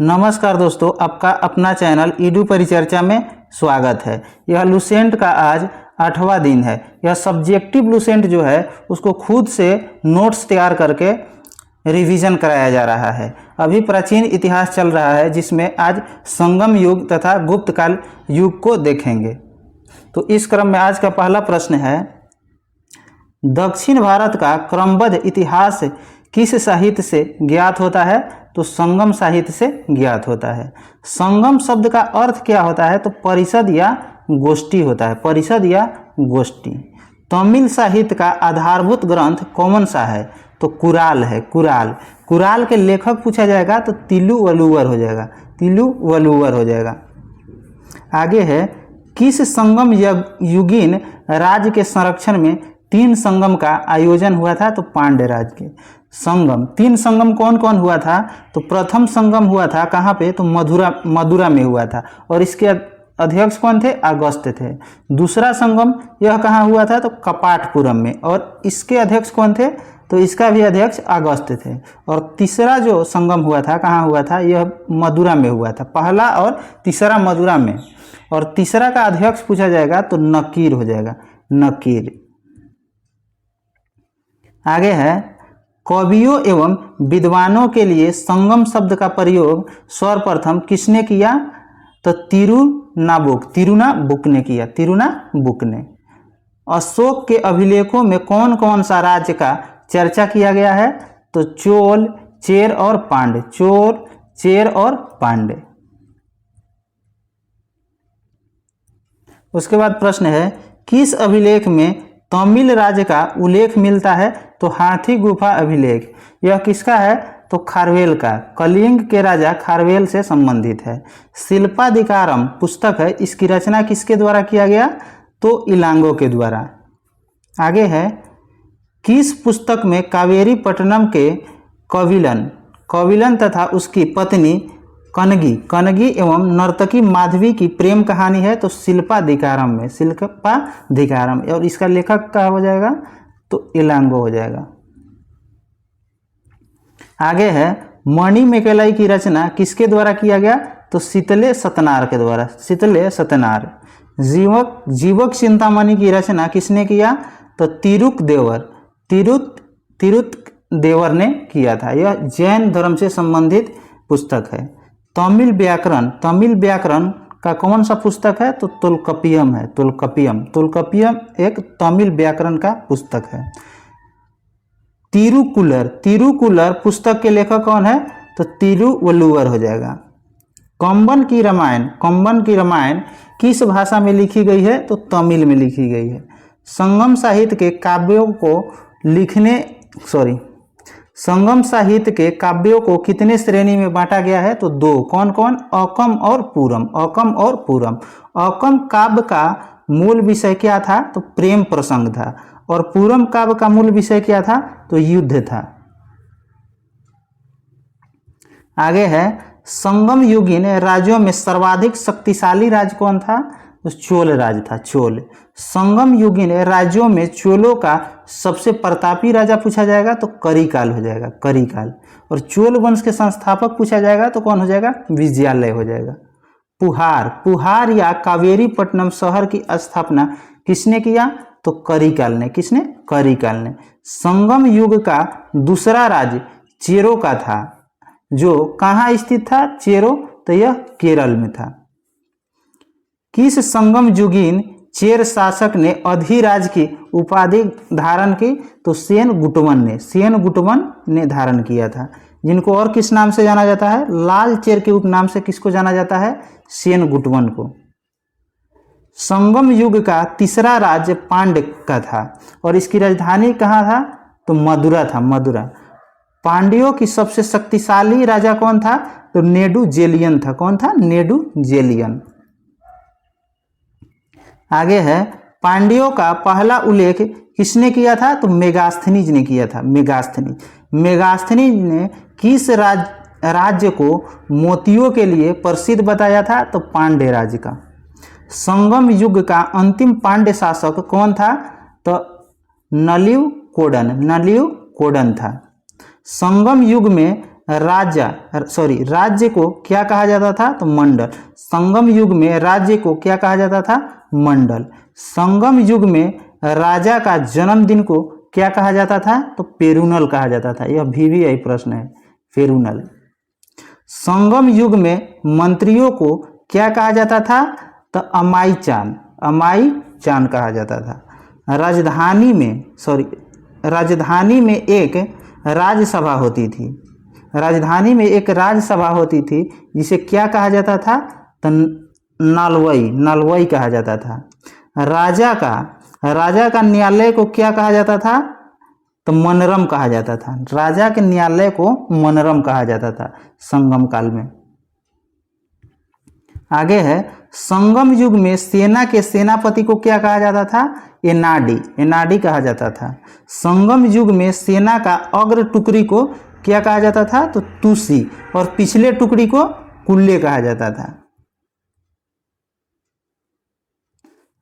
नमस्कार दोस्तों, आपका अपना चैनल ईडू परिचर्चा में स्वागत है। यह लुसेंट का आज 8वां दिन है। यह सब्जेक्टिव लुसेंट जो है उसको खुद से नोट्स तैयार करके रिवीजन कराया जा रहा है। अभी प्राचीन इतिहास चल रहा है जिसमें आज संगम युग तथा गुप्त काल युग को देखेंगे। तो इस क्रम में आज का पहला प्रश्न है, दक्षिण भारत का क्रमबद्ध इतिहास किस साहित्य से ज्ञात होता है? तो संगम साहित्य से ज्ञात होता है। संगम शब्द का अर्थ क्या होता है? तो परिषद या गोष्ठी होता है, परिषद या गोष्ठी। तमिल साहित्य का आधारभूत ग्रंथ कौन सा है? तो कुराल है, कुराल। कुराल के लेखक पूछा जाएगा तो तिरुवल्लुवर हो जाएगा, तिरुवल्लुवर हो जाएगा। आगे है, किस संगम युगीन राज्य के संरक्षण में 3 संगम का आयोजन हुआ था? तो पांड्य राज के संगम। 3 संगम कौन कौन हुआ था? तो प्रथम संगम हुआ था कहाँ पे? तो मदुरा में हुआ था और इसके अध्यक्ष कौन थे? अगस्त थे। दूसरा संगम यह कहाँ हुआ था? तो कपाटपुरम में, और इसके अध्यक्ष कौन थे? तो इसका भी अध्यक्ष अगस्त थे। और तीसरा जो संगम हुआ था कहाँ हुआ था? यह मदुरा में हुआ था। पहला और तीसरा मदुरा में, और तीसरा का अध्यक्ष पूछा जाएगा तो नकीर हो जाएगा, नकीर। आगे है, कवियों एवं विद्वानों के लिए संगम शब्द का प्रयोग सर्वप्रथम किसने किया? तो तिरुनाबुक ने किया, तिरुनाबुक ने। अशोक के अभिलेखों में कौन कौन सा राज्य का चर्चा किया गया है? तो चोल, चेर और पांड्य, चोल, चेर और पांड्य। उसके बाद प्रश्न है, किस अभिलेख में तमिल राज्य का उल्लेख मिलता है? तो हाथी गुफा अभिलेख। यह किसका है? तो खारवेल का, कलिंग के राजा खारवेल से संबंधित है। शिल्पाधिकारम पुस्तक है, इसकी रचना किसके द्वारा किया गया? तो इलांगो के द्वारा। आगे है, किस पुस्तक में कावेरी पट्टनम के कविलन तथा उसकी पत्नी कनगी एवं नर्तकी माधवी की प्रेम कहानी है? तो शिल्पाधिकारम में, शिल्पाधिकारम। और इसका लेखक क्या हो जाएगा? तो इलांगो हो जाएगा। आगे है, मणिमेकलाई की रचना किसके द्वारा किया गया? तो शीतले सतनार के द्वारा, शीतले सतनार। जीवक चिंतामणि की रचना किसने किया? तो तिरुत देवर ने किया था। यह जैन धर्म से संबंधित पुस्तक है। तमिल व्याकरण का कौन सा पुस्तक है? तो तोल्काप्पियम है, तोल्काप्पियम एक तमिल व्याकरण का पुस्तक है। तिरुकुलर पुस्तक के लेखक कौन है? तो तिरुवल्लुवर हो जाएगा। कंबन की रामायण किस भाषा में लिखी गई है? तो तमिल में लिखी गई है। संगम साहित्य के काव्यों को कितने श्रेणी में बांटा गया है? तो 2। कौन कौन? अकम और पूरम। अकम काव्य का मूल विषय क्या था? तो प्रेम प्रसंग था। और पूरम काव्य का मूल विषय क्या था? तो युद्ध था। आगे है, संगम युगीन राज्यों में सर्वाधिक शक्तिशाली राज्य कौन था? तो चोल राज था, चोल। संगम युगीन राज्यों में चोलों का सबसे प्रतापी राजा पूछा जाएगा तो करिकाल हो जाएगा, करिकाल। और चोल वंश के संस्थापक पूछा जाएगा तो कौन हो जाएगा? विजयालय हो जाएगा। पुहार या कावेरी पट्टनम शहर की स्थापना किसने किया? तो करिकाल ने। किसने? करिकाल ने। संगम युग का दूसरा राज्य चेरो का था, जो कहाँ स्थित था? चेरो, तो यह केरल में था। किस संगम युगीन चेर शासक ने अधिराज की उपाधि धारण की? तो सेनगुटवन ने धारण किया था, जिनको और किस नाम से जाना जाता है? लाल चेर के उपनाम से किसको जाना जाता है? सेनगुटवन को। संगम युग का तीसरा राज्य पांड्य का था और इसकी राजधानी कहाँ था? तो मदुरा था, मदुरा। पांड्यों की सबसे शक्तिशाली राजा कौन था? तो नेडुजेलियन था। कौन था? नेडुजेलियन। आगे है, पांड्यों का पहला उल्लेख किसने किया था? तो मेगास्थनीज ने किया था, मेगास्थनीज ने किस राज्य को मोतियों के लिए प्रसिद्ध बताया था? तो पांड्य राज्य का। संगम युग का अंतिम पांड्य शासक कौन था? तो नलिव कोडन था। संगम युग में राज्य को क्या कहा जाता था? तो मंडल। संगम युग में राज्य को क्या कहा जाता था? मंडल। संगम युग में राजा का जन्मदिन को क्या कहा जाता था? तो पेरुनल कहा जाता था। यह VVI प्रश्न है, पेरुनल। संगम युग में मंत्रियों को क्या कहा जाता था? तो अमाई चान कहा जाता था। राजधानी में एक राज्यसभा होती थी। राजधानी में एक राज्यसभा होती थी जिसे क्या कहा जाता था? तो नालवई कहा जाता था। राजा का न्यायालय को क्या कहा जाता था? तो मनरम कहा जाता था। राजा के न्यायालय को मनरम कहा जाता था संगम काल में। आगे है, संगम युग में सेना के सेनापति को क्या कहा जाता था? एनाडी कहा जाता था। संगम युग में सेना का अग्र टुकड़ी को क्या कहा जाता था? तो तुसी, और पिछले टुकड़ी को कुल्ले कहा जाता था।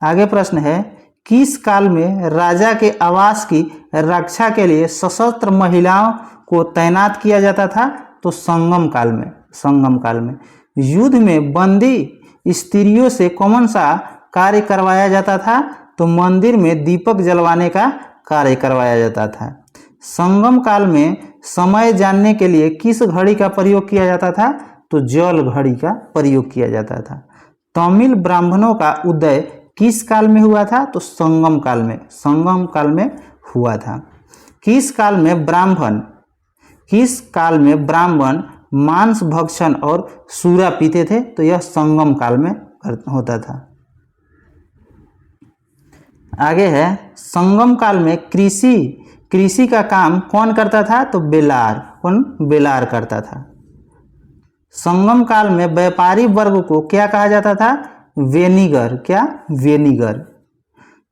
आगे प्रश्न है, किस काल में राजा के आवास की रक्षा के लिए सशस्त्र महिलाओं को तैनात किया जाता था? तो संगम काल में। युद्ध में बंदी स्त्रियों से कौन सा कार्य करवाया जाता था? तो मंदिर में दीपक जलवाने का कार्य करवाया जाता था। संगम काल में समय जानने के लिए किस घड़ी का प्रयोग किया जाता था? तो जल घड़ी का प्रयोग किया जाता था। तमिल ब्राह्मणों का उदय किस काल में हुआ था? तो संगम काल में हुआ था। किस काल में ब्राह्मण मांस भक्षण और सूरा पीते थे? तो यह संगम काल में होता था। आगे है, संगम काल में कृषि का काम कौन करता था? तो बेलार करता था। संगम काल में व्यापारी वर्ग को क्या कहा जाता था? वेनिगर।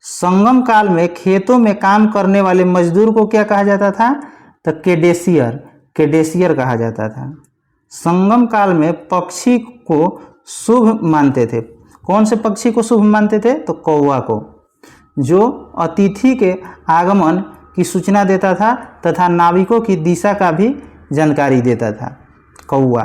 संगम काल में खेतों में काम करने वाले मजदूर को क्या कहा जाता था? तो केडेसियर कहा जाता था। संगम काल में पक्षी को शुभ मानते थे। कौन से पक्षी को शुभ मानते थे? तो कौवा को, जो अतिथि के आगमन की सूचना देता था तथा नाविकों की दिशा का भी जानकारी देता था, कौवा।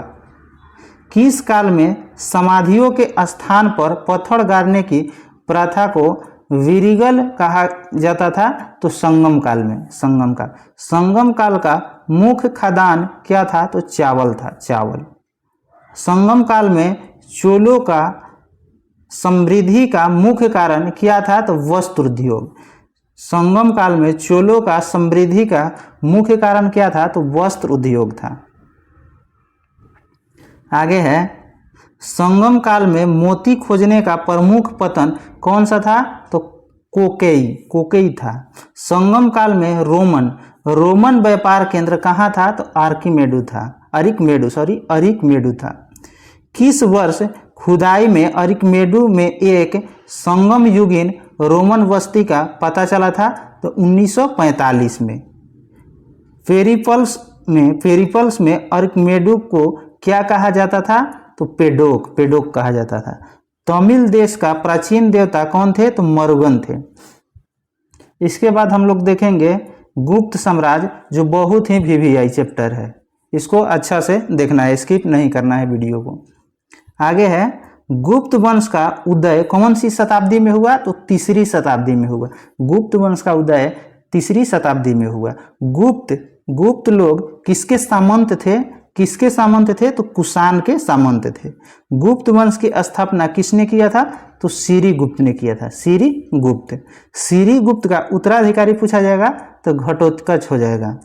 किस काल में समाधियों के स्थान पर पत्थर गाड़ने की प्रथा को विरिगल कहा जाता था? तो संगम काल का मुख्य खाद्यान्न क्या था? तो चावल था। संगम काल में चोलों का समृद्धि का मुख्य कारण क्या था? तो वस्त्र उद्योग। संगम काल में चोलों का समृद्धि का मुख्य कारण क्या था? तो वस्त्र उद्योग था। आगे है, संगम काल में मोती खोजने का प्रमुख पतन कौन सा था? तो कोकेई था। संगम काल में रोमन व्यापार केंद्र कहाँ था? तो अरिकमेडु था। किस वर्ष खुदाई में अरिकमेडु में एक संगम युगीन रोमन बस्ती का पता चला था? तो 1945 में। पेरिपल्स में अरिकमेडु को क्या कहा जाता था? तो पेडोक कहा जाता था। तमिल देश का प्राचीन देवता कौन थे? तो मरुगन थे। इसके बाद हम लोग देखेंगे गुप्त साम्राज्य, जो बहुत ही VVI चैप्टर है। इसको अच्छा से देखना है, स्किप नहीं करना है वीडियो को। आगे है, गुप्त वंश का उदय कौन सी शताब्दी में हुआ? तो 3री शताब्दी में हुआ। गुप्त वंश का उदय 3री शताब्दी में हुआ। गुप्त लोग किसके सामंत थे? तो कुषाण के सामंत थे। गुप्त वंश की स्थापना किसने किया था? तो श्रीगुप्त ने किया था। श्रीगुप्त का उत्तराधिकारी पूछा जाएगा तो घटोत्कच हो जाएगा।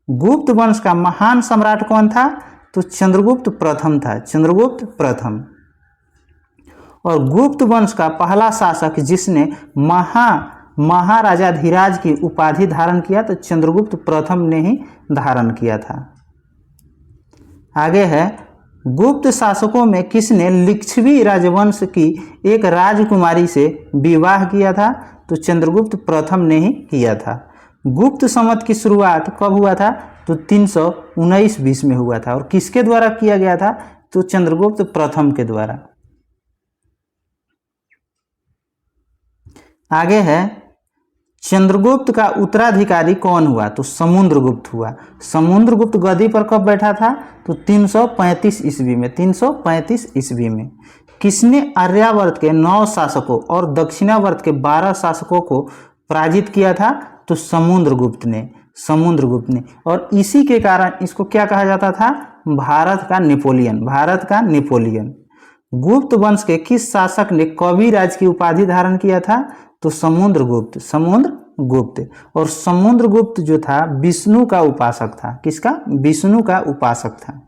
गुप्त वंश का महान सम्राट कौन था? तो चंद्रगुप्त प्रथम था। और गुप्त वंश का पहला शासक जिसने महाराजाधिराज की उपाधि धारण किया, तो चंद्रगुप्त प्रथम ने ही धारण किया था। आगे है, गुप्त शासकों में किसने लिच्छवी राजवंश की एक राजकुमारी से विवाह किया था? तो चंद्रगुप्त प्रथम ने ही किया था। गुप्त संवत की शुरुआत कब हुआ था? तो 319 बीस में हुआ था। और किसके द्वारा किया गया था? तो चंद्रगुप्त प्रथम के द्वारा। आगे है, चंद्रगुप्त का उत्तराधिकारी कौन हुआ? तो समुद्रगुप्त हुआ। समुद्रगुप्त गद्दी पर कब बैठा था? तो 335 ईस्वी में। 335 ईस्वी में। किसने आर्यावर्त के 9 शासकों और दक्षिणावर्त के 12 शासकों को पराजित किया था? तो समुद्रगुप्त ने। समुद्रगुप्त ने। और इसी के कारण इसको क्या कहा जाता था? भारत का नेपोलियन। भारत का नेपोलियन। गुप्त वंश के किस शासक ने कविराज की उपाधि धारण किया था? तो समुद्रगुप्त। समुद्रगुप्त। और समुद्रगुप्त जो था विष्णु का उपासक था। किसका? विष्णु का उपासक था।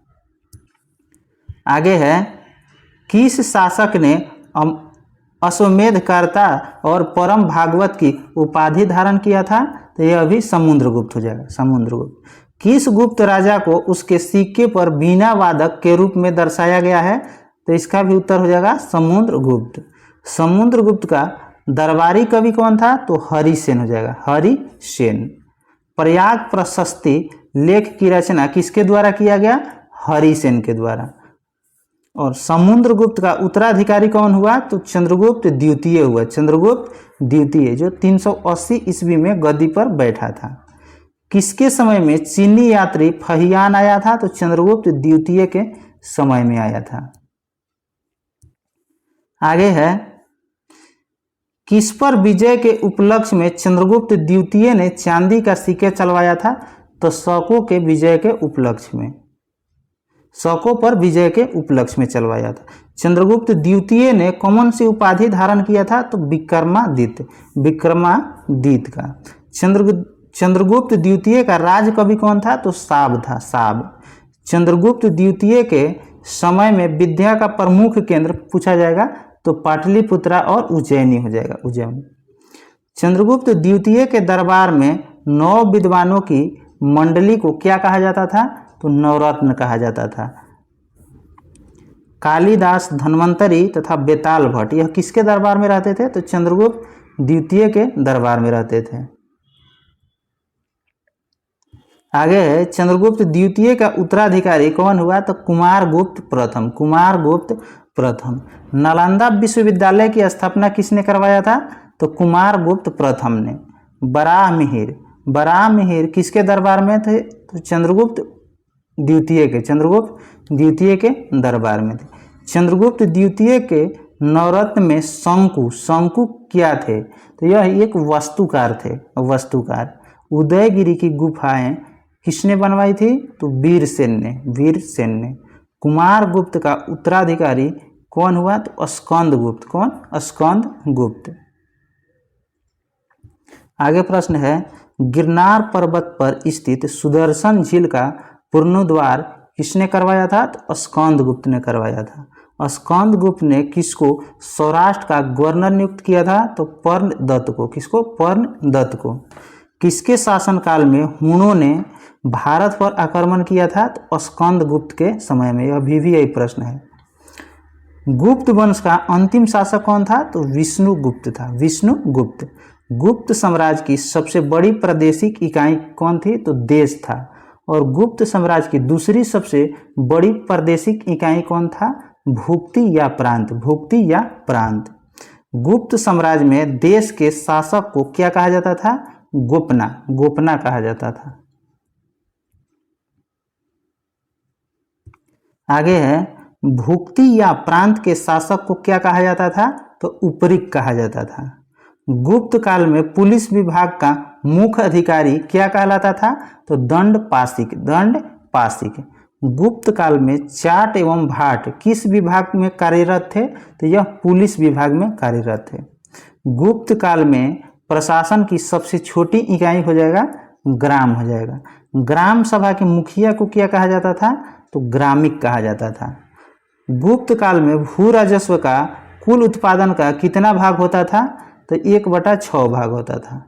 आगे है, किस शासक ने अश्वमेधकर्ता और परम भागवत की उपाधि धारण किया था? तो यह भी समुद्रगुप्त हो जाएगा। समुद्रगुप्त। किस गुप्त राजा को उसके सिक्के पर वीणा वादक के रूप में दर्शाया गया है? तो इसका भी उत्तर हो जाएगा समुद्रगुप्त। समुद्रगुप्त का दरबारी कवि कौन था? तो हरिसेन हो जाएगा। हरिसेन। प्रयाग प्रशस्ति लेख की रचना किसके द्वारा किया गया? हरिसेन के द्वारा। और समुद्रगुप्त का उत्तराधिकारी कौन हुआ? तो चंद्रगुप्त द्वितीय हुआ। चंद्रगुप्त द्वितीय, जो 380 ईस्वी में गद्दी पर बैठा था। किसके समय में चीनी यात्री फहियान आया था? तो चंद्रगुप्त द्वितीय के समय में आया था। आगे है, किस पर विजय के उपलक्ष्य में चंद्रगुप्त द्वितीय ने चांदी का सिक्का चलवाया था? तो शकों के विजय के उपलक्ष्य में। शकों पर विजय के उपलक्ष्य में चलवाया था। चंद्रगुप्त द्वितीय ने कौन सी उपाधि धारण किया था? तो विक्रमादित्य। विक्रमादित्य का। चंद्रगुप्त द्वितीय का राज कवि कौन था? तो साब था। साब। चंद्रगुप्त द्वितीय के समय में विद्या का प्रमुख केंद्र पूछा जाएगा तो पाटलिपुत्रा और उज्जैनी हो जाएगा। उज्जैन। चंद्रगुप्त द्वितीय के दरबार में 9 विद्वानों की मंडली को क्या कहा जाता था? तो नवरत्न कहा जाता था। कालिदास, धन्वंतरी तथा बेताल भट्ट, यह किसके दरबार में रहते थे? तो चंद्रगुप्त द्वितीय के दरबार में रहते थे। आगे है, चंद्रगुप्त द्वितीय का उत्तराधिकारी कौन हुआ? तो कुमारगुप्त प्रथम। कुमारगुप्त प्रथम। नालंदा विश्वविद्यालय की स्थापना किसने करवाया था? तो कुमारगुप्त प्रथम ने। बराहमिहिर। बराहमिहिर किसके दरबार में थे? तो चंद्रगुप्त द्वितीय के। चंद्रगुप्त द्वितीय के दरबार में थे। चंद्रगुप्त द्वितीय के नवरत्न में शंकु। शंकु क्या थे? तो यह एक वास्तुकार थे। वास्तुकार। उदयगिरी की गुफाएं किसने बनवाई थी? तो वीरसेन ने। वीरसेन ने। कुमारगुप्त का उत्तराधिकारी कौन हुआ? तो स्कंदगुप्त। कौन? स्कंदगुप्त। आगे प्रश्न है, गिरनार पर्वत पर स्थित सुदर्शन झील का पुनरुद्धार किसने करवाया था? तो स्कंदगुप्त ने करवाया था। स्कंदगुप्त ने किसको सौराष्ट्र का गवर्नर नियुक्त किया था? तो पर्णदत्त को। किसको? पर्णदत्त को। किसके शासनकाल में हुणों ने भारत पर आक्रमण किया था? तो स्कंदगुप्त के समय में। यह भी यही प्रश्न है। गुप्त वंश का अंतिम शासक कौन था? तो विष्णुगुप्त था। विष्णुगुप्त। गुप्त साम्राज्य की सबसे बड़ी प्रादेशिक इकाई कौन थी? तो देश था। और गुप्त साम्राज्य की दूसरी सबसे बड़ी प्रादेशिक इकाई कौन था? भुक्ति या प्रांत। भुक्ति या प्रांत। गुप्त साम्राज्य में देश के शासक को क्या कहा जाता था? गोपना। गोपना कहा जाता था। आगे है, भुक्ति या प्रांत के शासक को क्या कहा जाता था? तो उपरीक कहा जाता था। गुप्त काल में पुलिस विभाग का मुख्य अधिकारी क्या कहलाता था? तो दंडपाशिक। दंडपाशिक। गुप्त काल में चाट एवं भाट किस विभाग में कार्यरत थे? तो यह पुलिस विभाग में कार्यरत थे। गुप्त काल में प्रशासन की सबसे छोटी इकाई हो जाएगा ग्राम हो जाएगा। ग्राम सभा के मुखिया को क्या कहा जाता था? तो ग्रामिक कहा जाता था। गुप्त काल में भू राजस्व का कुल उत्पादन का कितना भाग होता था? तो 1/6 भाग होता था।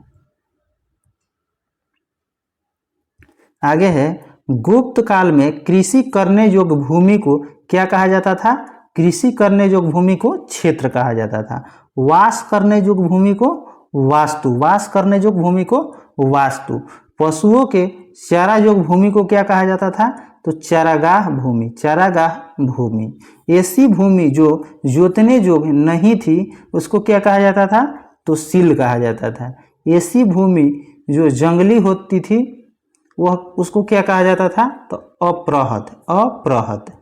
आगे है, गुप्त काल में कृषि करने योग्य भूमि को क्या कहा जाता था? कृषि करने योग्य भूमि को क्षेत्र कहा जाता था। वास करने योग्य भूमि को वास्तु। वास करने योग्य भूमि को वास्तु। पशुओं के चारा योग्य भूमि को क्या कहा जाता था? तो चारागाह भूमि। चारागाह भूमि। ऐसी भूमि जो जोतने योग्य नहीं थी उसको क्या कहा जाता था? तो सील कहा जाता था। ऐसी भूमि जो जंगली होती थी वह उसको क्या कहा जाता था? तो अप्रहत। अप्रहत।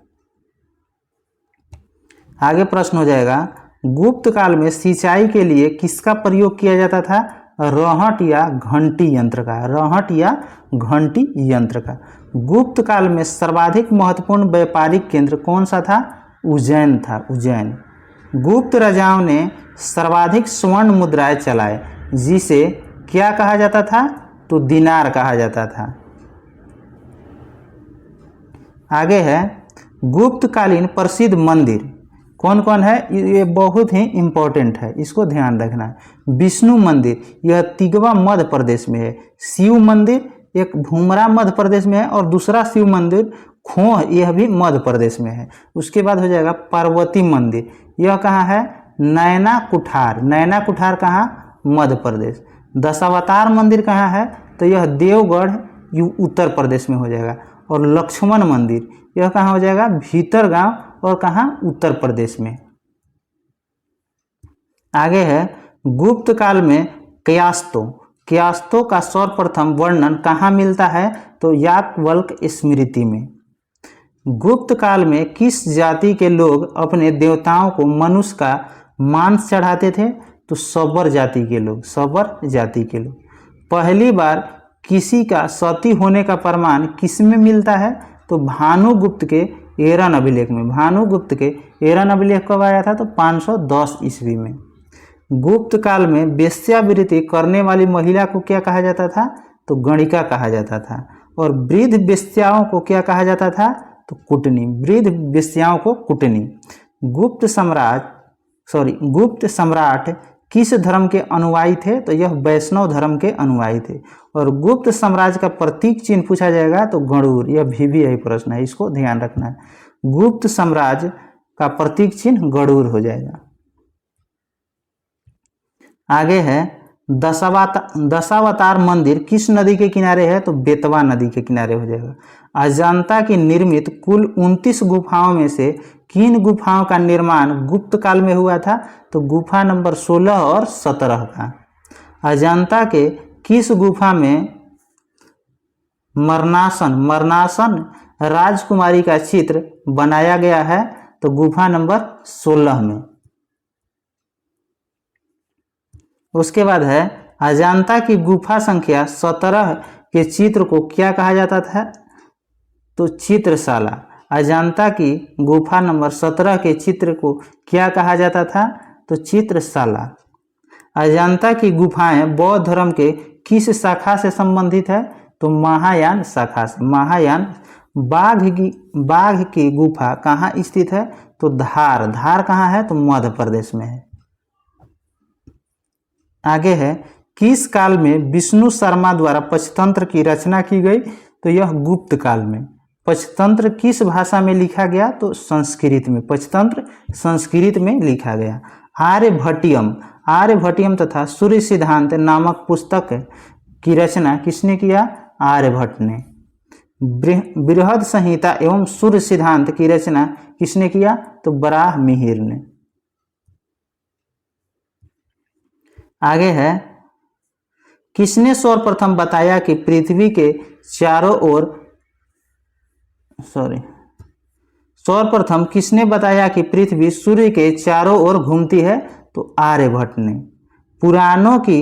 आगे प्रश्न हो जाएगा, गुप्त काल में सिंचाई के लिए किसका प्रयोग किया जाता था? रहट या घंटी यंत्र का। रहट या घंटी यंत्र का। गुप्त काल में सर्वाधिक महत्वपूर्ण व्यापारिक केंद्र कौन सा था? उज्जैन था। उज्जैन। गुप्त राजाओं ने सर्वाधिक स्वर्ण मुद्राएं चलाए जिसे क्या कहा जाता था? तो दिनार कहा जाता था। आगे है गुप्तकालीन प्रसिद्ध मंदिर कौन कौन है? ये बहुत ही इम्पोर्टेंट है, इसको ध्यान रखना है। विष्णु मंदिर, यह तिगवा मध्य प्रदेश में है। शिव मंदिर एक भूमरा मध्य प्रदेश में है और दूसरा शिव मंदिर खोह, यह भी मध्य प्रदेश में है। उसके बाद हो जाएगा पार्वती मंदिर, यह कहाँ है? नैना कुठार। नैना कुठार कहाँ? मध्य प्रदेश। दशावतार मंदिर कहाँ है? तो यह देवगढ़ उत्तर प्रदेश में हो जाएगा। और लक्ष्मण मंदिर यह कहाँ हो जाएगा? भीतर गांव और कहाँ? उत्तर प्रदेश में। आगे है गुप्त काल में कयास्तों। कयास्तों का सर्वप्रथम वर्णन कहाँ मिलता है? तो याज्ञवल्क्य स्मृति में। गुप्त काल में किस जाति के लोग अपने देवताओं को मनुष्य का मांस चढ़ाते थे? तो सबर जाति के लोग। सबर जाति के लोग। पहली बार किसी का सती होने का प्रमाण किस में मिलता है? तो भानुगुप्त के एरन अभिलेख में। भानुगुप्त के एरन अभिलेख कब आया था? तो 510 ईस्वी में। गुप्त काल में वेश्यावृत्ति करने वाली महिला को क्या कहा जाता था? तो गणिका कहा जाता था। और वृद्ध वेश्याओं को क्या कहा जाता था? तो कुटनी। वृद्ध वेश्याओं को कुटनी। गुप्त सम्राट किस धर्म के अनुयायी थे? तो यह वैष्णव धर्म के अनुयायी थे। और गुप्त साम्राज्य का प्रतीक चिन्ह पूछा जाएगा तो गरुड़। यह VVI प्रश्न है, इसको ध्यान रखना है। गुप्त साम्राज्य का प्रतीक चिन्ह गरुड़ हो जाएगा। आगे है दशावतार मंदिर किस नदी के किनारे है? तो बेतवा नदी के किनारे हो जाएगा। अजंता की निर्मित कुल 29 गुफाओं में से किन गुफाओं का निर्माण गुप्त काल में हुआ था? तो गुफा नंबर 16 और 17 का। अजंता के किस गुफा में मरणासन राजकुमारी का चित्र बनाया गया है? तो गुफा नंबर 16 में। उसके बाद है अजंता की गुफा संख्या 17 के चित्र को क्या कहा जाता था? तो चित्रशाला। अजंता की गुफा नंबर 17 के चित्र को क्या कहा जाता था? तो चित्रशाला। अजंता की गुफाएं बौद्ध धर्म के किस शाखा से संबंधित है? तो महायान शाखा से। महायान। बाघ की गुफा कहाँ स्थित है? तो धार। धार कहाँ है? तो मध्य प्रदेश में है। आगे है किस काल में विष्णु शर्मा द्वारा पंचतंत्र की रचना की गई? तो यह गुप्त काल में। पंचतंत्र किस भाषा में लिखा गया? तो संस्कृत में। पंचतंत्र संस्कृत में लिखा गया। आर्यभट्टियम तथा सूर्य सिद्धांत नामक पुस्तक की रचना किसने किया? आर्यभट्ट ने। बृहद संहिता एवं सूर्य सिद्धांत की रचना किसने किया? तो बराहमिहिर ने। आगे है किसने सर्वप्रथम बताया कि पृथ्वी के चारों ओर सर्वप्रथम किसने बताया कि पृथ्वी सूर्य के चारों ओर घूमती है? तो आर्यभट्ट ने। पुराणों की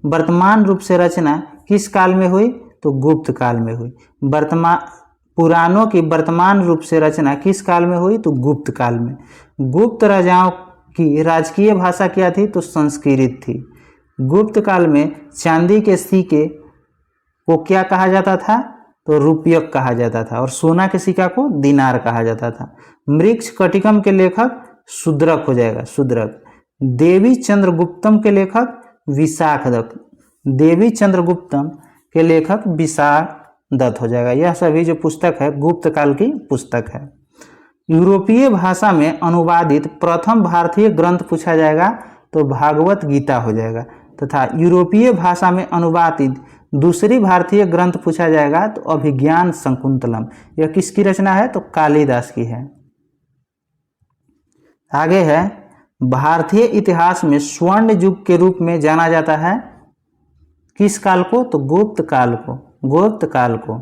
वर्तमान रूप से रचना किस काल में हुई? तो गुप्त काल में हुई। पुराणों की वर्तमान रूप से रचना किस काल में हुई? तो गुप्त काल में। गुप्त राजाओं की राजकीय भाषा क्या थी? तो संस्कृत थी। गुप्त काल में चांदी के सिक्के को क्या कहा जाता था? तो रुपयक कहा जाता था। और सोना के सिक्का को दिनार कहा जाता था। मृक्ष कटिकम के लेखक शूद्रक हो जाएगा। शूद्रक। देवी चंद्रगुप्तम के लेखक विशाखदत्त। देवी चंद्रगुप्तम के लेखक विशाखदत्त हो जाएगा। यह सभी जो पुस्तक है गुप्त काल की पुस्तक है। यूरोपीय भाषा में अनुवादित प्रथम भारतीय ग्रंथ पूछा जाएगा तो भागवत गीता हो जाएगा। तथा यूरोपीय भाषा में अनुवादित दूसरी भारतीय ग्रंथ पूछा जाएगा तो अभिज्ञान शकुंतलम। यह किसकी रचना है? तो कालिदास की है। आगे है भारतीय इतिहास में स्वर्ण युग के रूप में जाना जाता है किस काल को? तो गुप्त काल को, गुप्त काल को।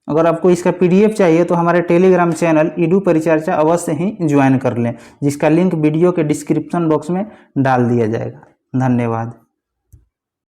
अगर आपको इसका पीडीएफ चाहिए तो हमारे टेलीग्राम चैनल ईडू परिचर्चा अवश्य ही ज्वाइन कर लें, जिसका लिंक वीडियो के डिस्क्रिप्शन बॉक्स में डाल दिया जाएगा। धन्यवाद।